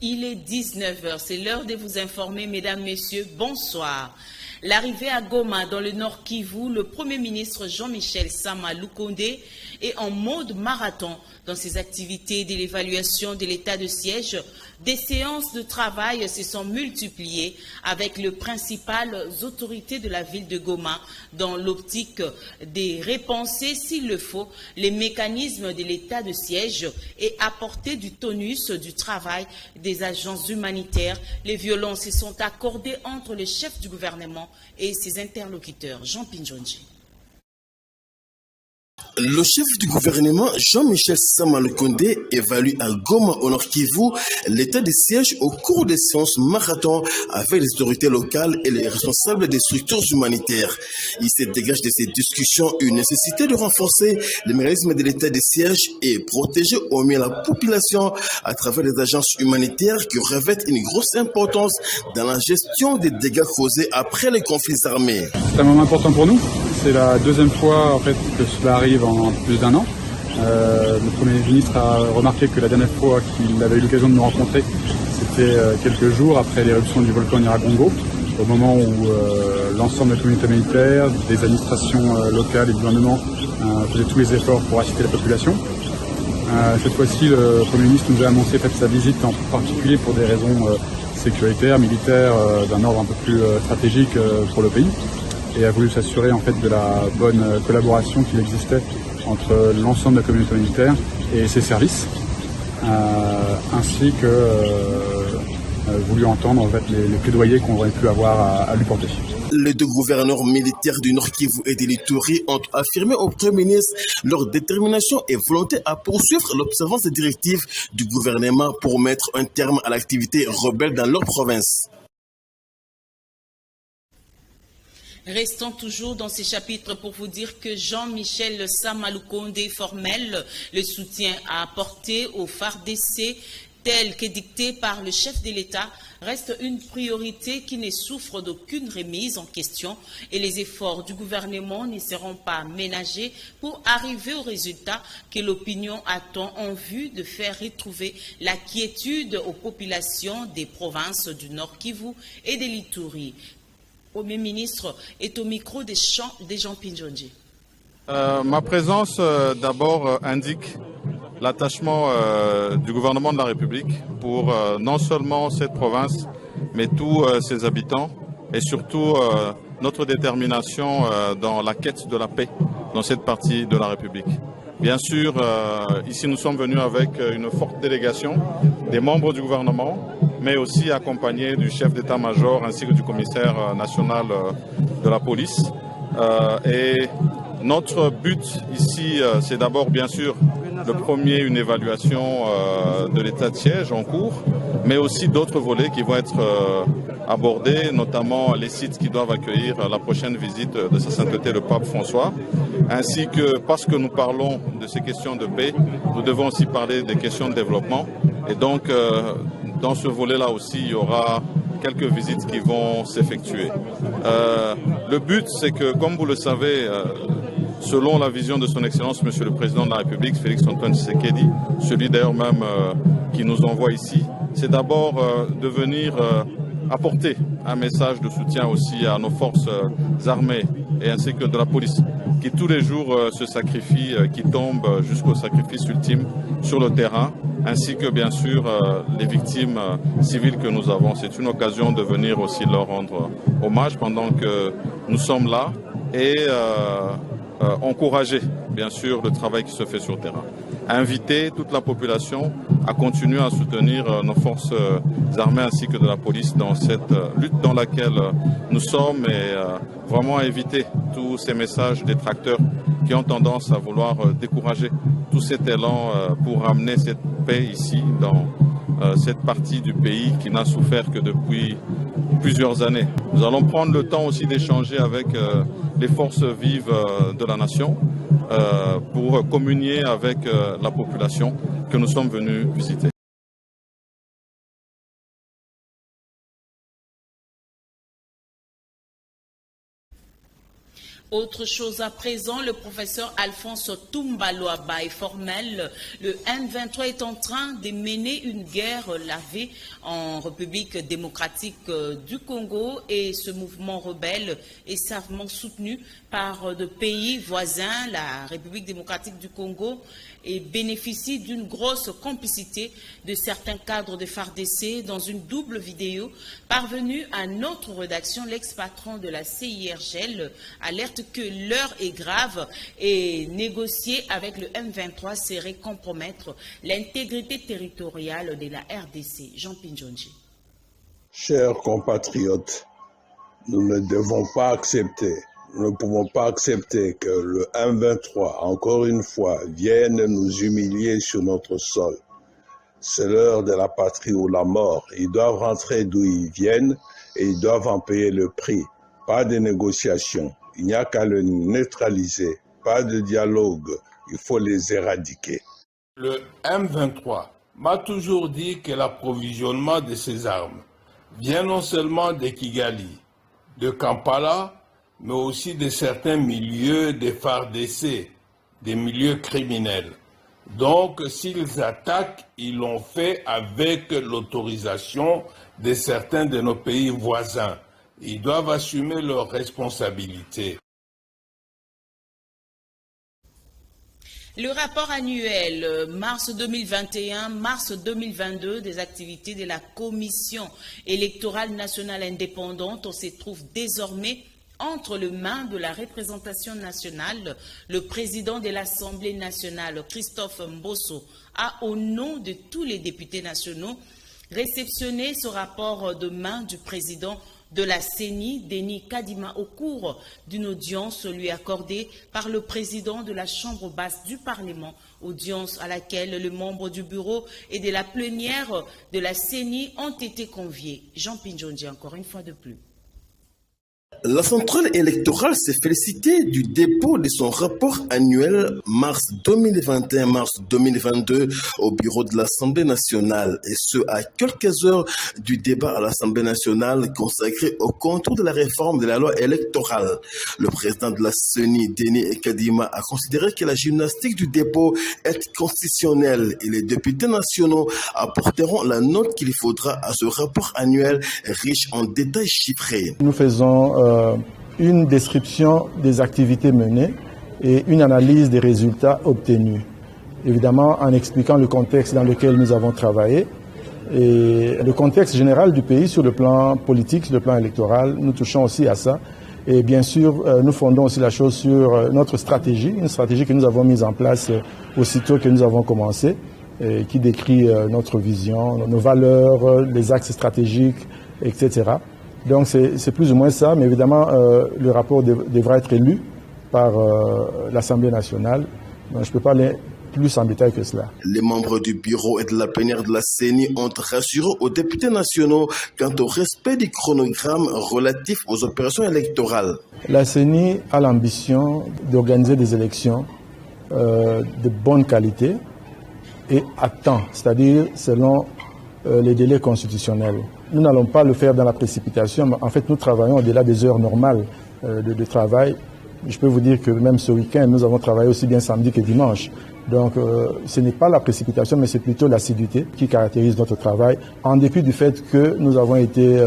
Il est 19 h, c'est l'heure de vous informer, mesdames, messieurs, bonsoir. L'arrivée à Goma, dans le Nord Kivu, le Premier ministre Jean-Michel Sama Lukonde est en mode marathon dans ses activités de l'évaluation de l'état de siège. Des séances de travail se sont multipliées avec les principales autorités de la ville de Goma dans l'optique de repenser, s'il le faut, les mécanismes de l'état de siège et apporter du tonus du travail des agences humanitaires. Les violences se sont accordées entre le chef du gouvernement et ses interlocuteurs. Jean Pinjonji. Le chef du gouvernement, Jean-Michel Sama Lukonde, évalue à Goma, au Nord Kivu, l'état de siège au cours des séances marathon avec les autorités locales et les responsables des structures humanitaires. Il se dégage de ces discussions une nécessité de renforcer les mécanismes de l'état de siège et protéger au mieux la population à travers les agences humanitaires qui revêtent une grosse importance dans la gestion des dégâts causés après les conflits armés. C'est un moment important pour nous. C'est la deuxième fois en fait, que cela arrive en plus d'un an. Le Premier ministre a remarqué que la dernière fois qu'il avait eu l'occasion de nous rencontrer, c'était quelques jours après l'éruption du volcan Nyiragongo, au moment où l'ensemble de la communauté humanitaire, des administrations locales et du gouvernement faisaient tous les efforts pour assister la population. Cette fois-ci, le Premier ministre nous a annoncé sa visite en particulier pour des raisons sécuritaires, militaires, d'un ordre un peu plus stratégique pour le pays, et a voulu s'assurer en fait de la bonne collaboration qu'il existait entre l'ensemble de la communauté humanitaire et ses services, ainsi que voulu entendre en fait, les plaidoyers qu'on aurait pu avoir à lui porter. Les deux gouverneurs militaires du Nord Kivu et de l'Ituri ont affirmé au Premier ministre leur détermination et volonté à poursuivre l'observance des directives du gouvernement pour mettre un terme à l'activité rebelle dans leur province. Restons toujours dans ces chapitres pour vous dire que Jean-Michel Sama Lukonde formel le soutien à apporter aux FARDC tel que dicté par le chef de l'État reste une priorité qui ne souffre d'aucune remise en question et les efforts du gouvernement ne seront pas ménagés pour arriver au résultat que l'opinion attend en vue de faire retrouver la quiétude aux populations des provinces du Nord Kivu et de l'Ituri. Le Premier ministre est au micro des Jean Pinjonji. Ma présence d'abord indique l'attachement du gouvernement de la République pour non seulement cette province, mais tous ses habitants et surtout notre détermination dans la quête de la paix dans cette partie de la République. Bien sûr, ici nous sommes venus avec une forte délégation des membres du gouvernement, mais aussi accompagnés du chef d'état-major ainsi que du commissaire national de la police. Et notre but ici, c'est d'abord bien sûr le premier, une évaluation de l'état de siège en cours, mais aussi d'autres volets qui vont être abordés, notamment les sites qui doivent accueillir la prochaine visite de Sa Sainteté le Pape François, ainsi que parce que nous parlons de ces questions de paix, nous devons aussi parler des questions de développement. Et donc, dans ce volet-là aussi, il y aura quelques visites qui vont s'effectuer. Le but, c'est que, comme vous le savez, selon la vision de son Excellence, Monsieur le Président de la République, Félix-Antoine Tshisekedi, celui d'ailleurs même qui nous envoie ici, c'est d'abord de venir apporter un message de soutien aussi à nos forces armées et ainsi que de la police, qui tous les jours se sacrifient, qui tombent jusqu'au sacrifice ultime sur le terrain, ainsi que bien sûr les victimes civiles que nous avons. C'est une occasion de venir aussi leur rendre hommage pendant que nous sommes là et encourager bien sûr le travail qui se fait sur le terrain. Inviter toute la population à continuer à soutenir nos forces armées ainsi que de la police dans cette lutte dans laquelle nous sommes et vraiment éviter tous ces messages détracteurs qui ont tendance à vouloir décourager tout cet élan pour ramener cette paix ici dans cette partie du pays qui n'a souffert que depuis plusieurs années. Nous allons prendre le temps aussi d'échanger avec les forces vives de la nation pour communier avec la population que nous sommes venus visiter. Autre chose à présent, le professeur Alphonse Toumbaloaba est formel. Le M23 est en train de mener une guerre lavée en République démocratique du Congo et ce mouvement rebelle est savamment soutenu par de pays voisins, la République démocratique du Congo, et bénéficie d'une grosse complicité de certains cadres de FARDC. Dans une double vidéo parvenue à notre rédaction, l'ex-patron de la CIRGL alerte que l'heure est grave et négocier avec le M23 serait compromettre l'intégrité territoriale de la RDC. Jean Pinjonji. Chers compatriotes, nous ne devons pas accepter. Nous ne pouvons pas accepter que le M23, encore une fois, vienne nous humilier sur notre sol. C'est l'heure de la patrie ou la mort. Ils doivent rentrer d'où ils viennent et ils doivent en payer le prix. Pas de négociation. Il n'y a qu'à le neutraliser. Pas de dialogue. Il faut les éradiquer. Le M23 m'a toujours dit que l'approvisionnement de ces armes vient non seulement de Kigali, de Kampala, mais aussi de certains milieux de FARDC, des milieux criminels. Donc, s'ils attaquent, ils l'ont fait avec l'autorisation de certains de nos pays voisins. Ils doivent assumer leurs responsabilités. Le rapport annuel mars 2021-mars 2022 des activités de la Commission électorale nationale indépendante se trouve désormais entre les mains de la représentation nationale. Le président de l'Assemblée nationale, Christophe Mbosso, a, au nom de tous les députés nationaux, réceptionné ce rapport de main du président de la CENI, Denis Kadima, au cours d'une audience lui accordée par le président de la Chambre basse du Parlement, audience à laquelle les membres du bureau et de la plénière de la CENI ont été conviés. Jean Pinjonji, encore une fois de plus. La centrale électorale s'est félicitée du dépôt de son rapport annuel mars 2021-mars 2022 au bureau de l'Assemblée nationale, et ce à quelques heures du débat à l'Assemblée nationale consacré au contour de la réforme de la loi électorale. Le président de la CENI, Denis Kadima, a considéré que la gymnastique du dépôt est constitutionnelle et les députés nationaux apporteront la note qu'il faudra à ce rapport annuel riche en détails chiffrés. Nous faisons une description des activités menées et une analyse des résultats obtenus. Évidemment, en expliquant le contexte dans lequel nous avons travaillé et le contexte général du pays sur le plan politique, sur le plan électoral, nous touchons aussi à ça. Et bien sûr, nous fondons aussi la chose sur notre stratégie, une stratégie que nous avons mise en place aussitôt que nous avons commencé, et qui décrit notre vision, nos valeurs, les axes stratégiques, etc. Donc c'est plus ou moins ça, mais évidemment le rapport devra être lu par l'Assemblée nationale. Donc je ne peux pas aller plus en détail que cela. Les membres du bureau et de la plénière de la CENI ont rassuré aux députés nationaux quant au respect du chronogramme relatif aux opérations électorales. La CENI a l'ambition d'organiser des élections de bonne qualité et à temps, c'est-à-dire selon les délais constitutionnels. Nous n'allons pas le faire dans la précipitation, mais en fait nous travaillons au-delà des heures normales de travail. Je peux vous dire que même ce week-end, nous avons travaillé aussi bien samedi que dimanche. Donc ce n'est pas la précipitation, mais c'est plutôt l'assiduité qui caractérise notre travail, en dépit du fait que nous avons été,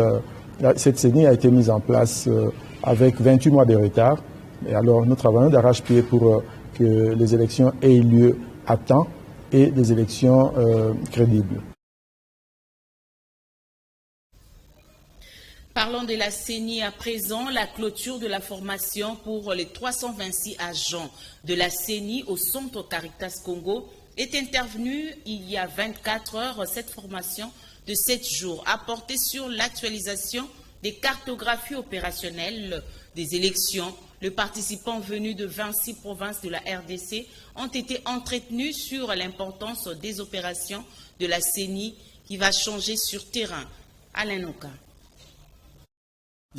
cette CENI a été mise en place avec 28 mois de retard. Et alors nous travaillons d'arrache-pied pour que les élections aient lieu à temps et des élections crédibles. Parlons de la CENI à présent. La clôture de la formation pour les 326 agents de la CENI au Centre Caritas Congo est intervenue il y a 24 heures. Cette formation de 7 jours a porté sur l'actualisation des cartographies opérationnelles des élections. Les participants venus de 26 provinces de la RDC ont été entretenus sur l'importance des opérations de la CENI qui va changer sur terrain. Alain Oka.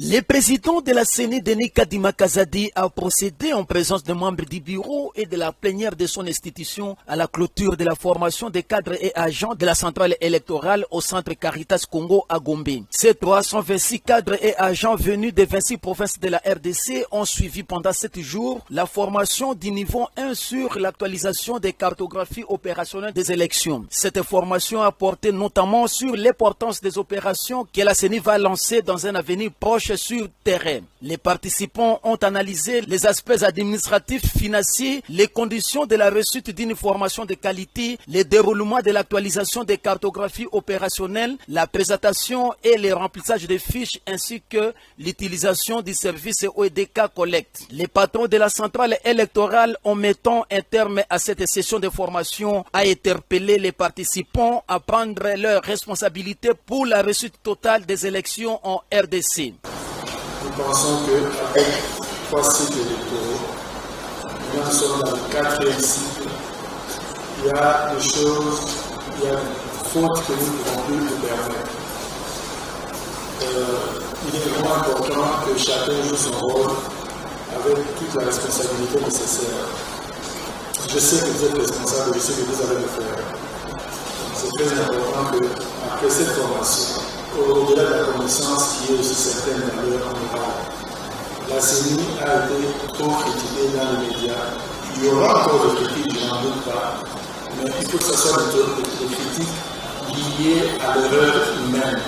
Le président de la CENI, Denis Kadima Kazadi, a procédé en présence des membres du bureau et de la plénière de son institution à la clôture de la formation des cadres et agents de la centrale électorale au centre Caritas Congo à Gombe. Ces 326 cadres et agents venus des 26 provinces de la RDC ont suivi pendant 7 jours la formation du niveau 1 sur l'actualisation des cartographies opérationnelles des élections. Cette formation a porté notamment sur l'importance des opérations que la CENI va lancer dans un avenir proche sur terrain. Les participants ont analysé les aspects administratifs, financiers, les conditions de la réussite d'une formation de qualité, le déroulement de l'actualisation des cartographies opérationnelles, la présentation et le remplissage des fiches ainsi que l'utilisation du service OEDK Collect. Les patrons de la centrale électorale, en mettant un terme à cette session de formation, a interpellé les participants à prendre leurs responsabilités pour la réussite totale des élections en RDC. Nous pensons qu'avec 3 cycles électoraux, nous sommes dans le 4e cycle, il y a des choses, il y a des fautes que nous ne pouvons plus nous permettre. Il est vraiment important que chacun joue son rôle avec toute la responsabilité nécessaire. Je sais que vous êtes responsable, je sais que vous allez le faire. C'est très important qu'après cette formation, au-delà de la connaissance qui est aussi certaine d'ailleurs en Iran, la CENI a été trop critiquée dans les médias. Il y aura encore des critiques, je n'en doute pas, mais il faut que ce soit des critiques liées à l'erreur humaine,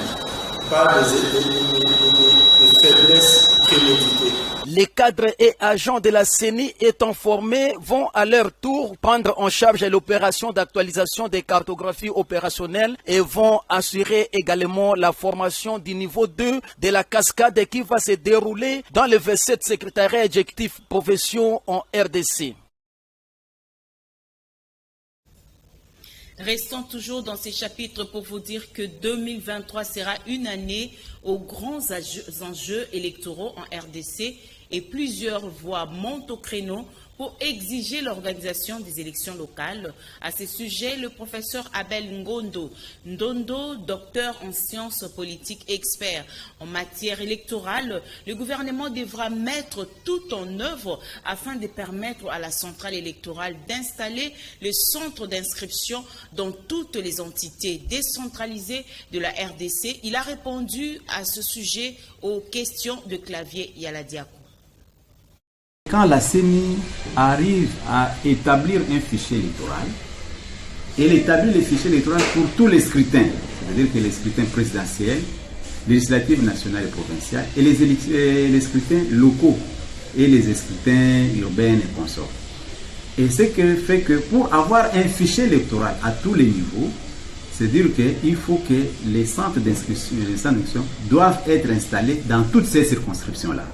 pas des faiblesses préméditées. Les cadres et agents de la CENI étant formés vont à leur tour prendre en charge l'opération d'actualisation des cartographies opérationnelles et vont assurer également la formation du niveau 2 de la cascade qui va se dérouler dans les 27 secrétariats exécutifs profession en RDC. Restons toujours dans ces chapitres pour vous dire que 2023 sera une année aux grands enjeux électoraux en RDC et plusieurs voix montent au créneau pour exiger l'organisation des élections locales. À ce sujet, le professeur Abel Ndondo, docteur en sciences politiques, expert en matière électorale, le gouvernement devra mettre tout en œuvre afin de permettre à la centrale électorale d'installer le centre d'inscription dans toutes les entités décentralisées de la RDC. Il a répondu à ce sujet aux questions de Clavier Yaladiakou. Quand la CENI arrive à établir un fichier électoral, elle établit le fichier électoral pour tous les scrutins, c'est-à-dire que les scrutins présidentiels, législatifs, nationaux et provinciaux, et les scrutins locaux et les scrutins urbains et consorts. Et ce qui fait que pour avoir un fichier électoral à tous les niveaux, c'est-à-dire qu'il faut que les centres d'inscription doivent être installés dans toutes ces circonscriptions-là.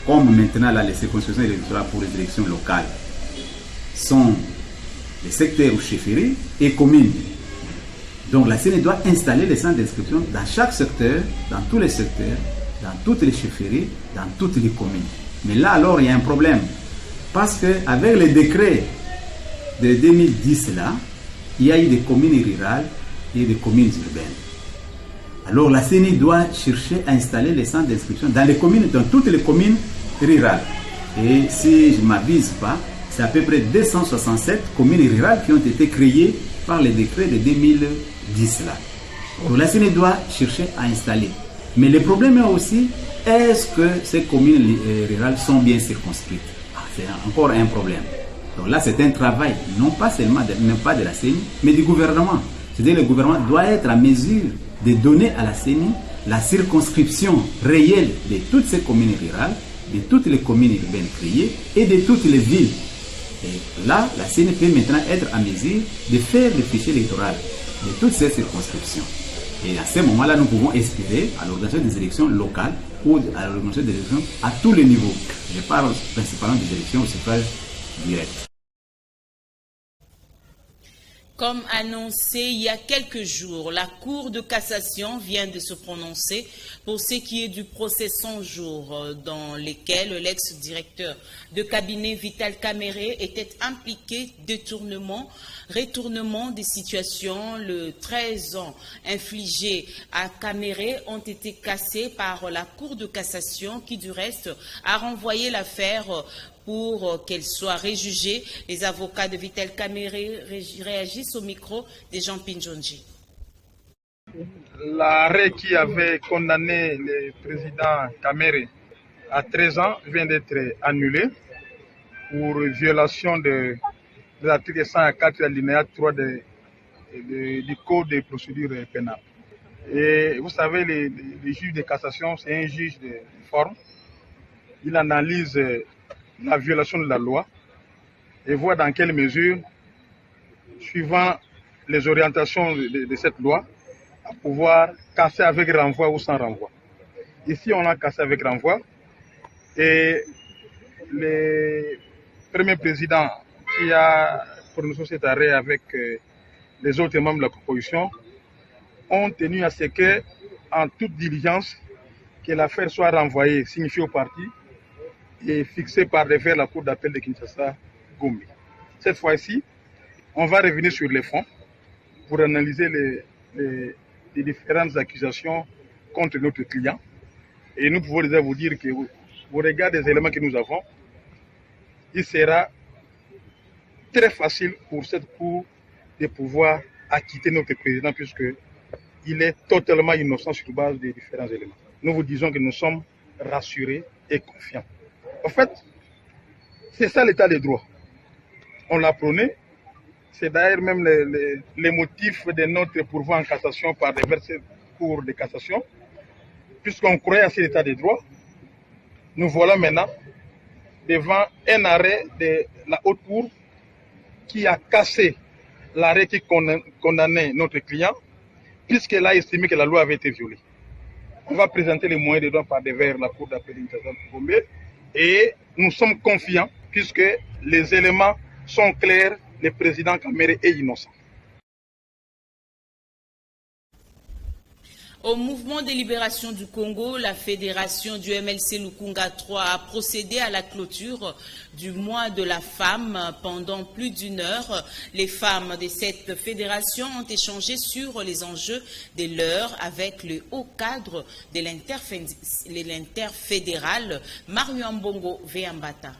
Comme maintenant là, les circonscriptions électorales pour les élections locales sont les secteurs ou chefferies et communes. Donc la CENI doit installer les centres d'inscription dans chaque secteur, dans tous les secteurs, dans toutes les chefferies, dans toutes les communes. Mais là alors il y a un problème. Parce qu'avec les décrets de 2010 là, il y a eu des communes rurales et des communes urbaines. Alors la CENI doit chercher à installer les centres d'inscription dans les communes, dans toutes les communes rurales. Et si je ne m'abuse pas, c'est à peu près 267 communes rurales qui ont été créées par les décrets de 2010 là. Alors la CENI doit chercher à installer. Mais le problème est aussi, est-ce que ces communes rurales sont bien circonscrites? C'est encore un problème. Donc là c'est un travail, non pas seulement même pas de la CENI, mais du gouvernement. C'est-à-dire que le gouvernement doit être en mesure de donner à la CENI la circonscription réelle de toutes ces communes rurales, de toutes les communes urbaines créées et de toutes les villes. Et là, la CENI peut maintenant être en mesure de faire le fichier électoral de toutes ces circonscriptions. Et à ce moment-là, nous pouvons espérer à l'organisation des élections locales ou à l'organisation des élections à tous les niveaux. Je parle principalement des élections au suffrage direct. Comme annoncé il y a quelques jours, la Cour de cassation vient de se prononcer pour ce qui est du procès 100 jours dans lesquels l'ex-directeur de cabinet Vital Kamere était impliqué retournement des situations. Le 13 ans infligés à Kamere ont été cassés par la Cour de cassation qui du reste a renvoyé l'affaire pour qu'elle soit réjugée. Les avocats de Vital Kamere réagissent au micro de Jean Pinjonji. L'arrêt qui avait condamné le président Kamere à 13 ans vient d'être annulé pour violation de l'article 104 alinéa 3 du Code des procédures pénales. Et vous savez, les juges de cassation, c'est un juge de forme. Il analyse la violation de la loi et voit dans quelle mesure, suivant les orientations de cette loi, à pouvoir casser avec renvoi ou sans renvoi. Ici, on a cassé avec renvoi et le premier président qui a prononcé cet arrêt avec les autres membres de la composition ont tenu à ce que, en toute diligence, que l'affaire soit renvoyée, signifiée au parti et fixée par vers la Cour d'appel de Kinshasa-Gombe. Cette fois-ci, on va revenir sur les fonds pour analyser les différentes accusations contre notre client. Et nous pouvons déjà vous dire que, au regard des éléments que nous avons, il sera très facile pour cette Cour de pouvoir acquitter notre président puisqu'il est totalement innocent sur base des différents éléments. Nous vous disons que nous sommes rassurés et confiants. En fait, c'est ça l'état des droits. On l'a prôné. C'est d'ailleurs même les motifs de notre pourvoi en cassation par diverses cours de cassation. Puisqu'on croyait à cet état des droits, nous voilà maintenant devant un arrêt de la haute cour qui a cassé l'arrêt qui condamnait notre client, puisqu'elle a estimé que la loi avait été violée. On va présenter les moyens de droit par devers la Cour d'appel Kinshasa-Gombe et nous sommes confiants puisque les éléments sont clairs, le président Kamere est innocent. Au mouvement de libération du Congo, la fédération du MLC Lukunga 3 a procédé à la clôture du mois de la femme. Pendant plus d'une heure, les femmes de cette fédération ont échangé sur les enjeux de l'heure avec le haut cadre de l'interfédéral Mario Mbongo Veambata.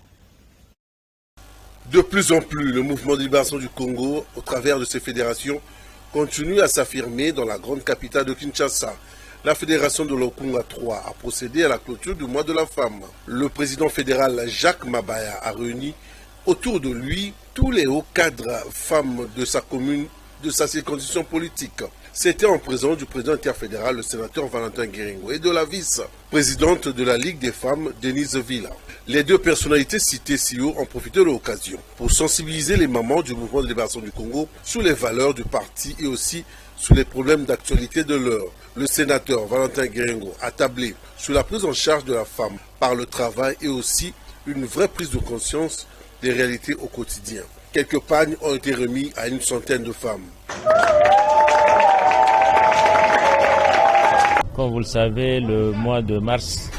De plus en plus, le mouvement de libération du Congo, au travers de ses fédérations, continue à s'affirmer dans la grande capitale de Kinshasa. La fédération de Lukunga 3 a procédé à la clôture du mois de la femme. Le président fédéral Jacques Mabaya a réuni autour de lui tous les hauts cadres femmes de sa commune, de sa circonscription politique. C'était en présence du président interfédéral, le sénateur Valentin Guéringo, et de la vice-présidente de la Ligue des femmes, Denise Villa. Les deux personnalités citées si haut ont profité de l'occasion pour sensibiliser les mamans du mouvement de libération du Congo sur les valeurs du parti et aussi sur les problèmes d'actualité de l'heure. Le sénateur Valentin Guéringo a tablé sur la prise en charge de la femme par le travail et aussi une vraie prise de conscience des réalités au quotidien. Quelques pagnes ont été remis à une centaine de femmes. Comme vous le savez, le mois de mars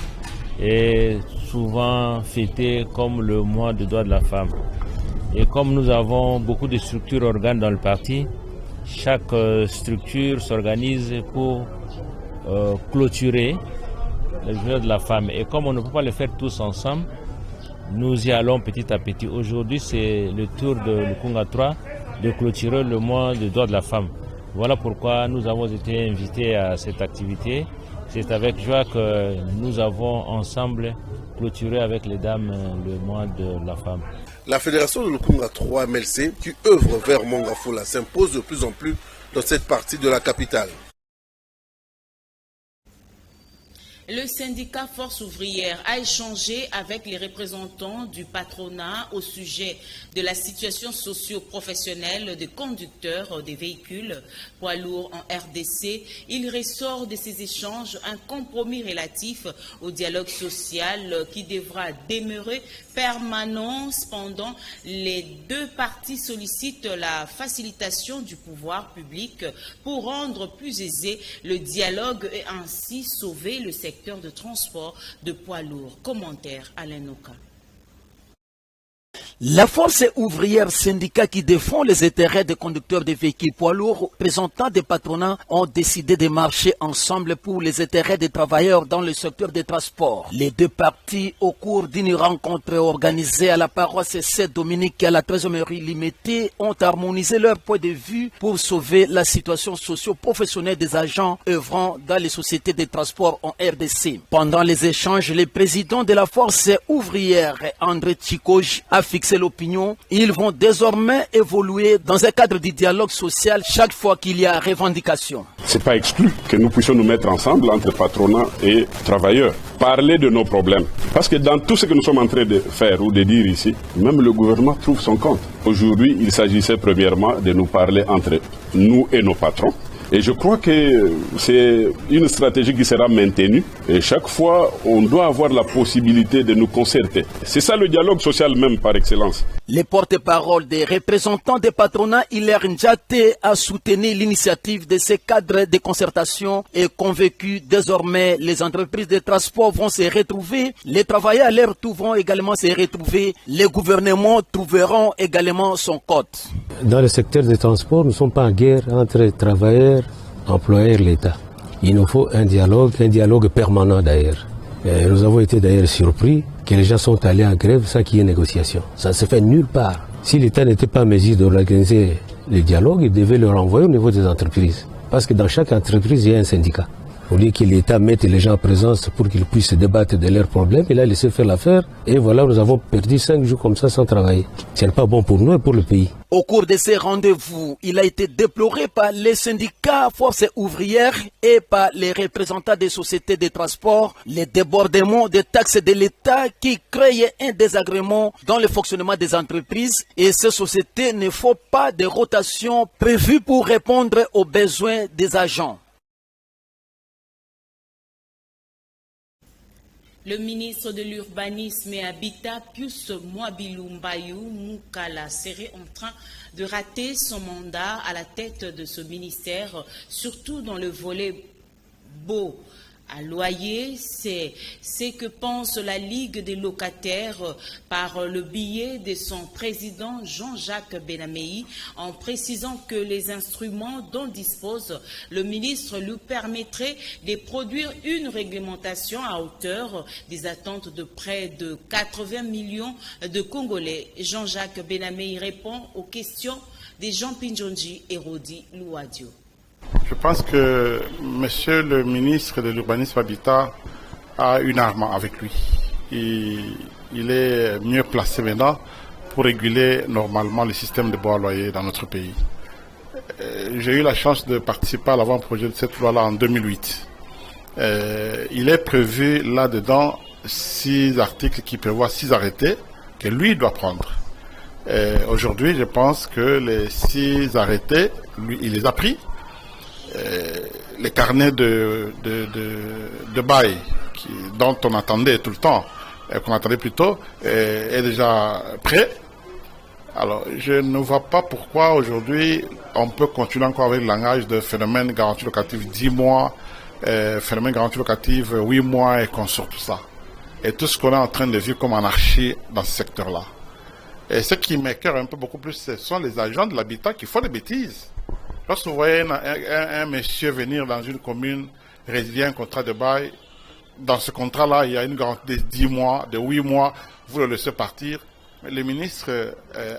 est souvent fêté comme le mois de droits de la femme. Et comme nous avons beaucoup de structures organes dans le parti, chaque structure s'organise pour clôturer les journées de la femme. Et comme on ne peut pas le faire tous ensemble, nous y allons petit à petit. Aujourd'hui, c'est le tour de Lukunga 3 de clôturer le mois de droits de la femme. Voilà pourquoi nous avons été invités à cette activité. C'est avec joie que nous avons ensemble clôturé avec les dames le mois de la femme. La fédération de Lukunga 3 MLC, qui œuvre vers Mongafola, s'impose de plus en plus dans cette partie de la capitale. Le syndicat Force ouvrière a échangé avec les représentants du patronat au sujet de la situation socio-professionnelle des conducteurs des véhicules poids lourds en RDC. Il ressort de ces échanges un compromis relatif au dialogue social qui devra demeurer permanent. Cependant, les deux parties sollicitent la facilitation du pouvoir public pour rendre plus aisé le dialogue et ainsi sauver le secteur de transport de poids lourds. Commentaire Alain Noka. La force ouvrière syndicat qui défend les intérêts des conducteurs de véhicules poids lourds, représentants des patronats, ont décidé de marcher ensemble pour les intérêts des travailleurs dans le secteur des transports. Les deux parties, au cours d'une rencontre organisée à la paroisse Saint-Dominique à la Trésorerie limitée, ont harmonisé leur point de vue pour sauver la situation socio-professionnelle des agents œuvrant dans les sociétés de transport en RDC. Pendant les échanges, le président de la force ouvrière, André Tchikoj, a fixé l'opinion. Ils vont désormais évoluer dans un cadre de dialogue social chaque fois qu'il y a revendication. C'est pas exclu que nous puissions nous mettre ensemble entre patronat et travailleurs, parler de nos problèmes. Parce que dans tout ce que nous sommes en train de faire ou de dire ici, même le gouvernement trouve son compte. Aujourd'hui, il s'agissait premièrement de nous parler entre nous et nos patrons. Et je crois que c'est une stratégie qui sera maintenue. Et chaque fois, on doit avoir la possibilité de nous concerter. C'est ça le dialogue social même par excellence. Les porte-parole des représentants des patronats, Hilaire Ndjate, a soutenu l'initiative de ces cadres de concertation et convaincu désormais les entreprises de transport vont se retrouver. Les travailleurs à leur tour vont également se retrouver. Les gouvernements trouveront également son compte. Dans le secteur des transports, nous ne sommes pas en guerre entre travailleurs, employeurs et l'État. Il nous faut un dialogue permanent d'ailleurs. Nous avons été d'ailleurs surpris que les gens sont allés en grève sans qu'il y ait négociation. Ça ne se fait nulle part. Si l'État n'était pas en mesure d'organiser le dialogue, il devait le renvoyer au niveau des entreprises. Parce que dans chaque entreprise, il y a un syndicat. Au lieu que l'État mette les gens en présence pour qu'ils puissent débattre de leurs problèmes, il a laissé faire l'affaire. Et voilà, nous avons perdu 5 jours comme ça sans travailler. Ce n'est pas bon pour nous et pour le pays. Au cours de ces rendez-vous, il a été déploré par les syndicats forces ouvrières et par les représentants des sociétés de transport les débordements des taxes de l'État qui créent un désagrément dans le fonctionnement des entreprises. Et ces sociétés ne font pas de rotation prévue pour répondre aux besoins des agents. Le ministre de l'Urbanisme et Habitat, Pius Mwabilou Mbayou Moukala, serait en train de rater son mandat à la tête de ce ministère, surtout dans le volet beau à loyer. C'est ce que pense la Ligue des locataires par le biais de son président Jean-Jacques Benamei, en précisant que les instruments dont dispose le ministre lui permettraient de produire une réglementation à hauteur des attentes de près de 80 millions de Congolais. Jean-Jacques Benamei répond aux questions de Jean Pinjonji et Rodi Louadio. Je pense que monsieur le ministre de l'Urbanisme Habitat a une arme avec lui. Il est mieux placé maintenant pour réguler normalement le système de bois à loyer dans notre pays. J'ai eu la chance de participer à l'avant-projet de cette loi-là en 2008. Il est prévu là-dedans 6 articles qui prévoient 6 arrêtés que lui doit prendre. Aujourd'hui, je pense que les 6 arrêtés, lui, il les a pris. Les carnets de bail dont on attendait tout le temps, qu'on attendait plutôt, est déjà prêt. Alors, je ne vois pas pourquoi aujourd'hui on peut continuer encore avec le langage de phénomène garantie locative 10 mois, phénomène garantie locative 8 mois et qu'on sort tout ça. Et tout ce qu'on est en train de vivre comme anarchie dans ce secteur-là. Et ce qui m'écoeure un peu beaucoup plus, ce sont les agents de l'habitat qui font des bêtises. Lorsque vous voyez un monsieur venir dans une commune, résilier un contrat de bail, dans ce contrat-là, il y a une garantie de 10 mois, de 8 mois, vous le laissez partir. Le ministre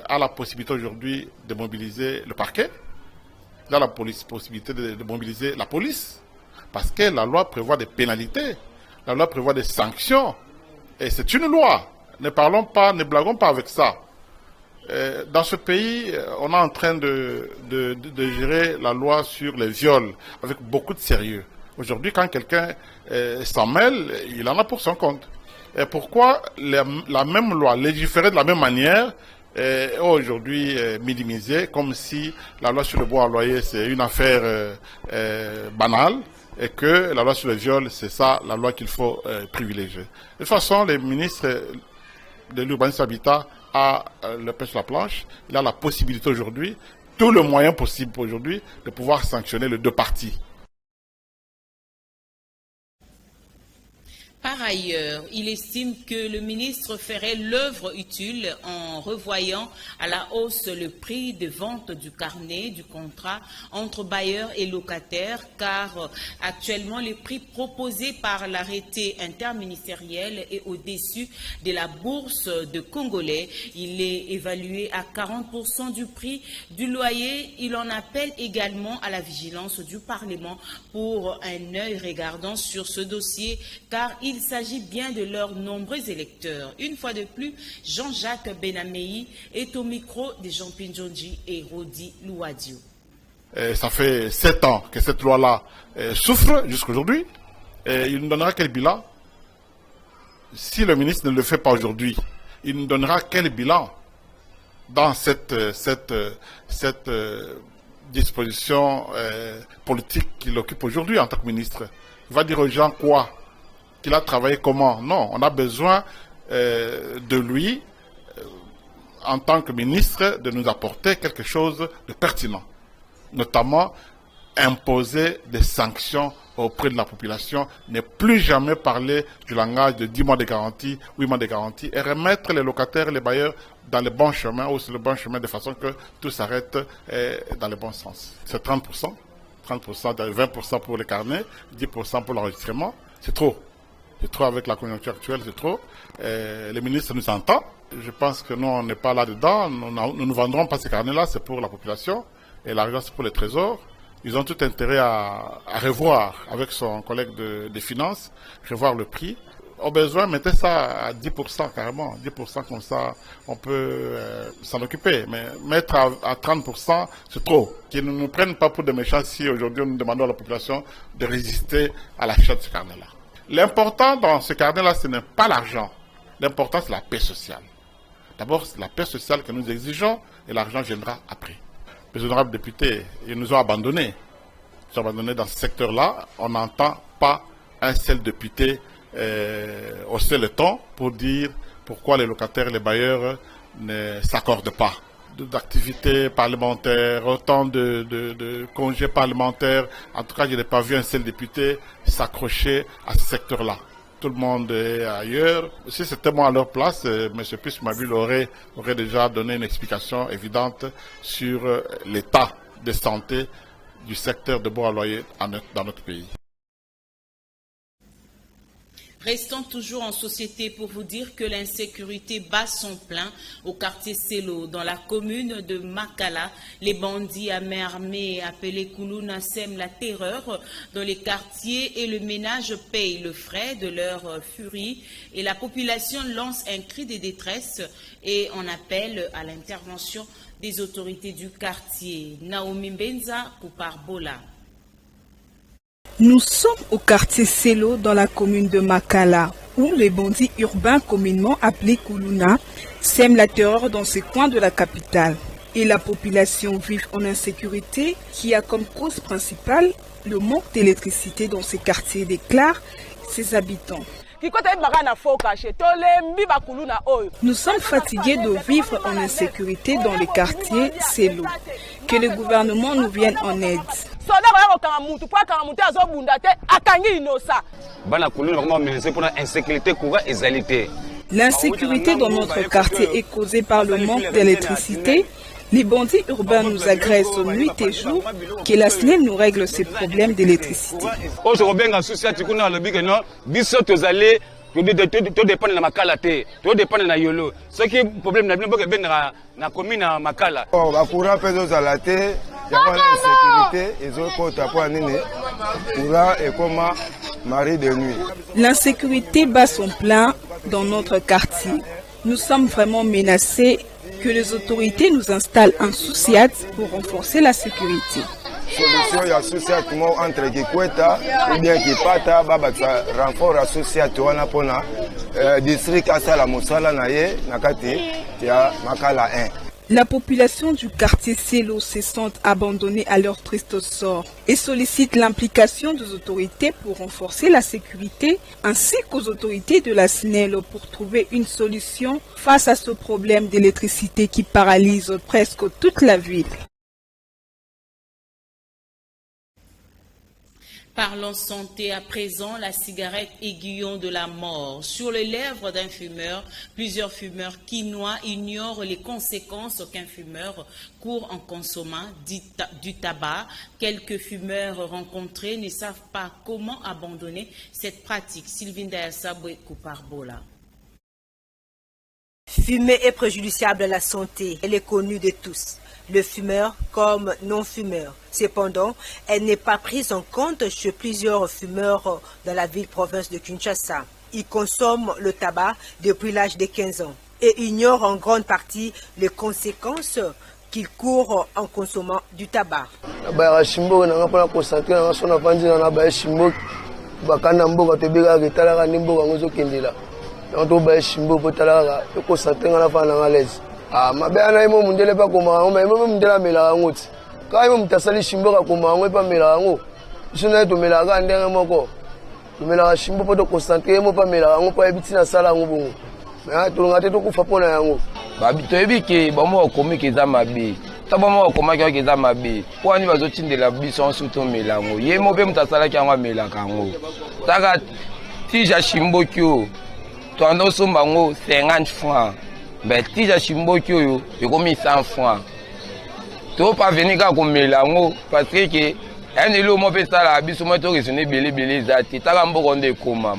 a la possibilité aujourd'hui de mobiliser le parquet, il a la possibilité de mobiliser la police, parce que la loi prévoit des pénalités, la loi prévoit des sanctions, et c'est une loi. Ne parlons pas, ne blaguons pas avec ça. Dans ce pays, on est en train de gérer la loi sur les viols avec beaucoup de sérieux. Aujourd'hui, quand quelqu'un s'en mêle, il en a pour son compte. Et pourquoi la même loi, légiférée de la même manière, est aujourd'hui minimisée, comme si la loi sur le bois à loyer, c'est une affaire banale, et que la loi sur le viol, c'est ça, la loi qu'il faut privilégier. De toute façon, les ministres de l'urbanisme habitat a le pain sur la planche. Il a la possibilité aujourd'hui, tout le moyen possible aujourd'hui, de pouvoir sanctionner les deux parties. Par ailleurs, il estime que le ministre ferait l'œuvre utile en revoyant à la hausse le prix de vente du carnet du contrat entre bailleurs et locataires, car actuellement les prix proposés par l'arrêté interministériel est au-dessus de la bourse de Congolais. Il est évalué à 40% du prix du loyer. Il en appelle également à la vigilance du Parlement pour un œil regardant sur ce dossier, car il s'agit bien de leurs nombreux électeurs. Une fois de plus, Jean-Jacques Benamei est au micro de Jean Pinjonji et Rodi Louadio. Ça fait 7 ans que cette loi-là souffre jusqu'à aujourd'hui. Il nous donnera quel bilan? Si le ministre ne le fait pas aujourd'hui, il nous donnera quel bilan dans cette disposition politique qu'il occupe aujourd'hui en tant que ministre? Il va dire aux gens quoi? Qu'il a travaillé comment? Non, on a besoin de lui, en tant que ministre, de nous apporter quelque chose de pertinent. Notamment, imposer des sanctions auprès de la population, ne plus jamais parler du langage de 10 mois de garantie, 8 mois de garantie, et remettre les locataires et les bailleurs dans le bon chemin, ou sur le bon chemin, de façon que tout s'arrête dans le bon sens. C'est 30%, 20% pour les carnets, 10% pour l'enregistrement, c'est trop. C'est trop avec la conjoncture actuelle, c'est trop. Le ministre nous entend. Je pense que nous, on n'est pas là-dedans. Nous ne vendrons pas ces carnets-là, c'est pour la population. Et l'argent, c'est pour les trésors. Ils ont tout intérêt à revoir avec son collègue des finances, revoir le prix. Au besoin, mettez ça à 10% carrément. 10% comme ça, on peut s'en occuper. Mais mettre à 30%, c'est trop. Qu'ils ne nous prennent pas pour des méchants si aujourd'hui nous demandons à la population de résister à l'achat de ce carnet-là. L'important dans ce carnet-là, ce n'est pas l'argent. L'important, c'est la paix sociale. D'abord, c'est la paix sociale que nous exigeons et l'argent viendra après. Les honorables députés, ils nous ont abandonnés. Ils sont abandonnés dans ce secteur-là. On n'entend pas un seul député hausser le ton pour dire pourquoi les locataires et les bailleurs ne s'accordent pas. D'activités parlementaires, autant de congés parlementaires. En tout cas, je n'ai pas vu un seul député s'accrocher à ce secteur-là. Tout le monde est ailleurs. Si c'était moi à leur place, M. Puss-Mabule aurait déjà donné une explication évidente sur l'état de santé du secteur de bois à loyer dans notre pays. Restons toujours en société pour vous dire que l'insécurité bat son plein au quartier Selo, dans la commune de Makala. Les bandits à main armée appelés Koulouna sèment la terreur dans les quartiers et le ménage paye le frais de leur furie. Et la population lance un cri de détresse et en appelle à l'intervention des autorités du quartier. Naomi Benza, Koupar Bola. Nous sommes au quartier Selo dans la commune de Makala, où les bandits urbains communément appelés Koulouna sèment la terreur dans ces coins de la capitale. Et la population vit en insécurité qui a comme cause principale le manque d'électricité dans ces quartiers, déclarent ses habitants. Nous sommes fatigués de vivre en insécurité dans les quartiers Selo. Que le gouvernement nous vienne en aide. L'insécurité dans notre quartier est causée par le manque d'électricité. Les bandits urbains nous agressent nuit et jour. Que la SNEL nous règle ces problèmes d'électricité. Tout dépend de la Makala, tout dépend de la Yolo. Ce qui est le problème, c'est que la commune de Makala. La courant peut nous alerter, il y a une insécurité, ils ont compté pour courant et comme mari de nuit. L'insécurité bat son plein dans notre quartier. Nous sommes vraiment menacés que les autorités nous installent un sous-SIAD pour renforcer la sécurité. solution ya associate mo entre Kikweta ou bien Kipata baba sa renfort associate wana pona district asala mosala na ye na kati ya Makala 1. La population du quartier Selo se sent abandonnée à leur triste sort et sollicite l'implication des autorités pour renforcer la sécurité ainsi qu'aux autorités de la SNEL pour trouver une solution face à ce problème d'électricité qui paralyse presque toute la ville. Parlons santé à présent, la cigarette aiguillon de la mort. Sur les lèvres d'un fumeur, plusieurs fumeurs quinois ignorent les conséquences qu'un fumeur court en consommant du tabac. Quelques fumeurs rencontrés ne savent pas comment abandonner cette pratique. Sylvine Dayasabwe Kouparbola. Fumer est préjudiciable à la santé. Elle est connue de tous, le fumeur comme non-fumeur. Cependant, elle n'est pas prise en compte chez plusieurs fumeurs dans la ville-province de Kinshasa. Ils consomment le tabac depuis l'âge de 15 ans et ignorent en grande partie les conséquences qu'ils courent en consommant du tabac. Mais tija chimboki oyo ekomi 100 francs. To pas venir ka komela ngo parce que un elo mo pe sala biso mo to resone belé zati taka mboko nde koma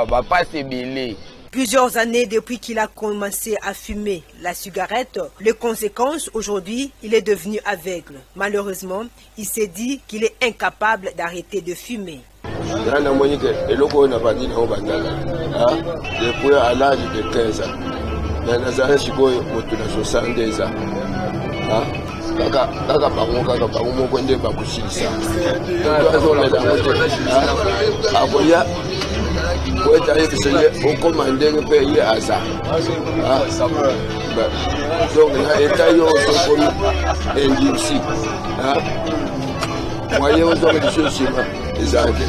ba passe belé. Plusieurs années depuis qu'il a commencé à fumer la cigarette, les conséquences aujourd'hui, il est devenu aveugle. Malheureusement, il s'est dit qu'il est incapable d'arrêter de fumer. Depuis à l'âge de 15 ans. Nazare sikoyo moto na 72 ans. Kaka bango moko nde bakusilisa. Akoya kweta yekisele okomandenge pe ye aza. Donc na eta yo sokomi endimsi. Moye ozo de chosima ezake.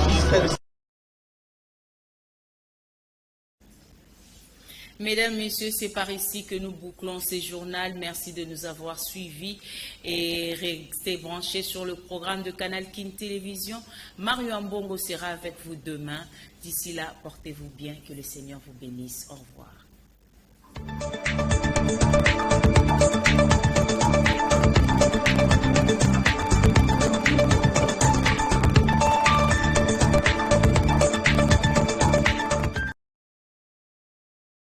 Mesdames, Messieurs, c'est par ici que nous bouclons ce journal. Merci de nous avoir suivis et restez branchés sur le programme de Canal King Télévision. Mario Ambongo sera avec vous demain. D'ici là, portez-vous bien, que le Seigneur vous bénisse. Au revoir.